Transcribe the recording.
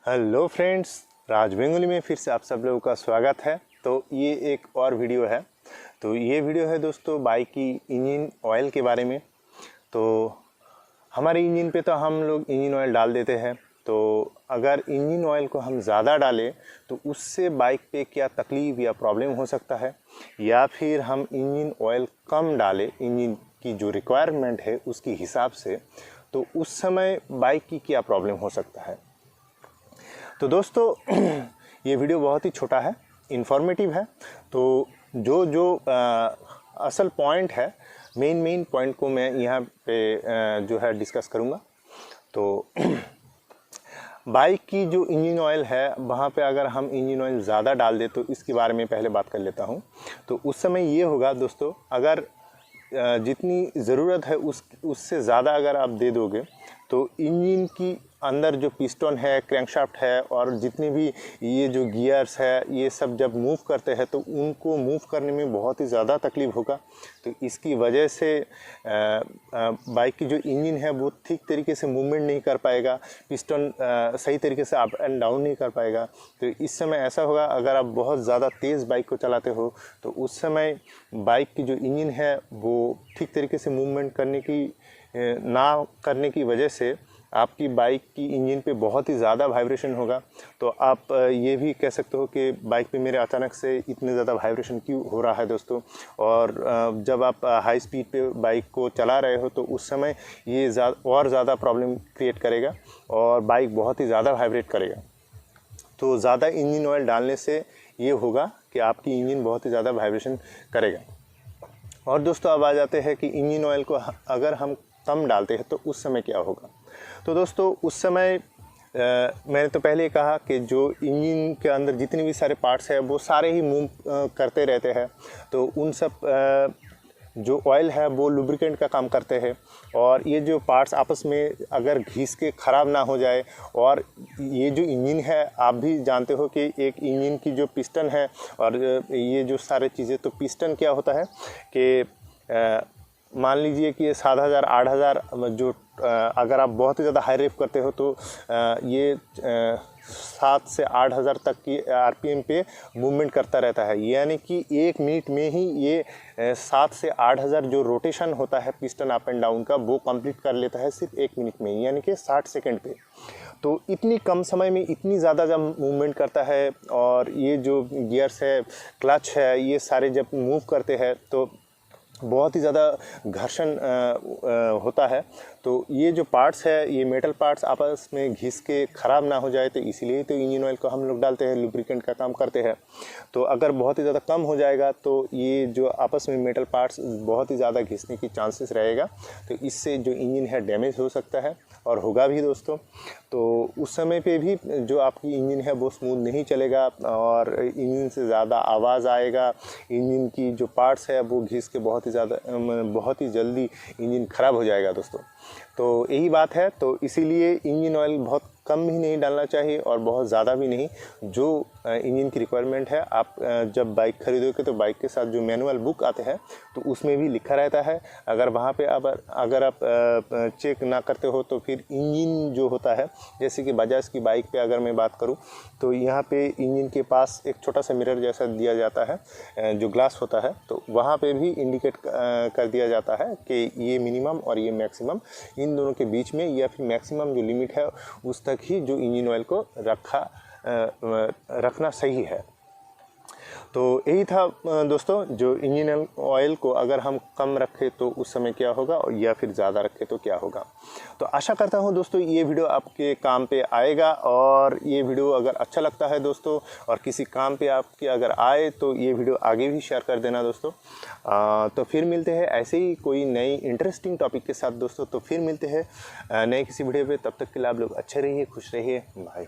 Hello friends, राज Bengali में फिर से आप सब लोगों का स्वागत है। तो ये एक और वीडियो है। तो ये वीडियो है दोस्तों बाइक की इंजन ऑयल के बारे में। तो हमारे इंजन पे तो हम लोग इंजन ऑयल डाल देते हैं। तो अगर इंजन ऑयल को हम ज़्यादा डालें तो उससे बाइक पे क्या तकलीफ़ या प्रॉब्लम हो सकता है, या फिर हम इंजन ऑयल कम डालें इंजन की जो रिक्वायरमेंट है उसके हिसाब से, तो उस समय बाइक की क्या प्रॉब्लम हो सकता है। तो दोस्तों ये वीडियो बहुत ही छोटा है, इन्फॉर्मेटिव है। तो जो जो असल पॉइंट है, मेन पॉइंट को मैं यहाँ पे जो है डिस्कस करूँगा। तो बाइक की जो इंजन ऑयल है वहाँ पे अगर हम इंजन ऑयल ज़्यादा डाल दें तो इसके बारे में पहले बात कर लेता हूँ। तो उस समय ये होगा दोस्तों, अगर जितनी ज़रूरत है उससे ज़्यादा अगर आप दे दोगे तो इंजन की अंदर जो पिस्टन है, क्रैंकशाफ्ट है और जितने भी ये जो गियर्स है ये सब जब मूव करते हैं तो उनको मूव करने में बहुत ही ज़्यादा तकलीफ़ होगा। तो इसकी वजह से बाइक की जो इंजन है वो ठीक तरीके से मूवमेंट नहीं कर पाएगा, पिस्टन सही तरीके से अप एंड डाउन नहीं कर पाएगा। तो इस समय ऐसा होगा, अगर आप बहुत ज़्यादा तेज़ बाइक को चलाते हो तो उस समय बाइक की जो इंजन है वो ठीक तरीके से मूवमेंट ना करने की वजह से आपकी बाइक की इंजन पे बहुत ही ज़्यादा वाइब्रेशन होगा। तो आप ये भी कह सकते हो कि बाइक पे मेरे अचानक से इतने ज़्यादा वाइब्रेशन क्यों हो रहा है दोस्तों। और जब आप हाई स्पीड पे बाइक को चला रहे हो तो उस समय ये और ज़्यादा प्रॉब्लम क्रिएट करेगा और बाइक बहुत ही ज़्यादा वाइब्रेट करेगा। तो ज़्यादा इंजन ऑयल डालने से ये होगा कि आपकी इंजन बहुत ही ज़्यादा वाइब्रेशन करेगा। और दोस्तों अब आ जाते हैं कि इंजन ऑयल को अगर हम कम डालते हैं तो उस समय क्या होगा। तो दोस्तों उस समय मैंने तो पहले ही कहा कि जो इंजन के अंदर जितने भी सारे पार्ट्स हैं वो सारे ही मूव करते रहते हैं। तो उन सब जो ऑयल है वो लुब्रिकेंट का काम करते हैं और ये जो पार्ट्स आपस में अगर घिस के ख़राब ना हो जाए। और ये जो इंजन है आप भी जानते हो कि एक इंजन की जो पिस्टन है और ये जो सारे चीज़ें, तो पिस्टन क्या होता है कि मान लीजिए कि 7,000 8,000 जो अगर आप बहुत ही ज़्यादा हाई रेप करते हो तो ये 7 से 8,000 तक की आरपीएम पे मूवमेंट करता रहता है। यानी कि 1 मिनट में ही ये 7 से 8,000 जो रोटेशन होता है पिस्टन अप एंड डाउन का वो कंप्लीट कर लेता है सिर्फ 1 मिनट में, यानी कि 60 सेकंड पे। तो इतनी कम समय में इतनी ज़्यादा जब मूवमेंट करता है और ये जो गियर्स है, क्लच है, ये सारे जब मूव करते हैं तो बहुत ही ज़्यादा घर्षण होता है। तो ये जो पार्ट्स है, ये मेटल पार्ट्स आपस में घिस के ख़राब ना हो जाए, तो इसीलिए तो इंजन ऑयल को हम लोग डालते हैं, लुब्रिकेंट का काम करते हैं। तो अगर बहुत ही ज़्यादा कम हो जाएगा तो ये जो आपस में मेटल पार्ट्स बहुत ही ज़्यादा घिसने की चांसेस रहेगा। तो इससे जो इंजन है डैमेज हो सकता है और होगा भी दोस्तों। तो उस समय पे भी जो आपकी इंजन है वो स्मूथ नहीं चलेगा और इंजन से ज़्यादा आवाज़ आएगा। इंजन की जो पार्ट्स है वो घिस के बहुत ही जल्दी इंजन ख़राब हो जाएगा दोस्तों। तो यही बात है। तो इसीलिए इंजन ऑयल बहुत कम भी नहीं डालना चाहिए और बहुत ज़्यादा भी नहीं। जो इंजन की रिक्वायरमेंट है, आप जब बाइक खरीदोगे तो बाइक के साथ जो मैनुअल बुक आते हैं तो उसमें भी लिखा रहता है। अगर वहाँ पे अगर आप चेक ना करते हो तो फिर इंजन जो होता है, जैसे कि बजाज की बाइक पे अगर मैं बात करूँ तो यहाँ पे इंजन के पास एक छोटा सा मिरर जैसा दिया जाता है जो ग्लास होता है। तो वहाँ पे भी इंडिकेट कर दिया जाता है कि ये मिनिमम और ये मैक्सिमम, इन दोनों के बीच में या फिर मैक्सिमम जो लिमिट है उस तक ही जो इंजन ऑयल को रखना सही है। तो यही था दोस्तों, जो इंजन ऑयल को अगर हम कम रखें तो उस समय क्या होगा और या फिर ज़्यादा रखें तो क्या होगा। तो आशा करता हूँ दोस्तों ये वीडियो आपके काम पे आएगा। और ये वीडियो अगर अच्छा लगता है दोस्तों और किसी काम पे आपके अगर आए तो ये वीडियो आगे भी शेयर कर देना दोस्तों। तो फिर मिलते हैं ऐसे ही कोई नई इंटरेस्टिंग टॉपिक के साथ दोस्तों। तो फिर मिलते हैं नए किसी वीडियो पे। तब तक के लिए आप लोग अच्छे रहिए, खुश रहिए, बाय।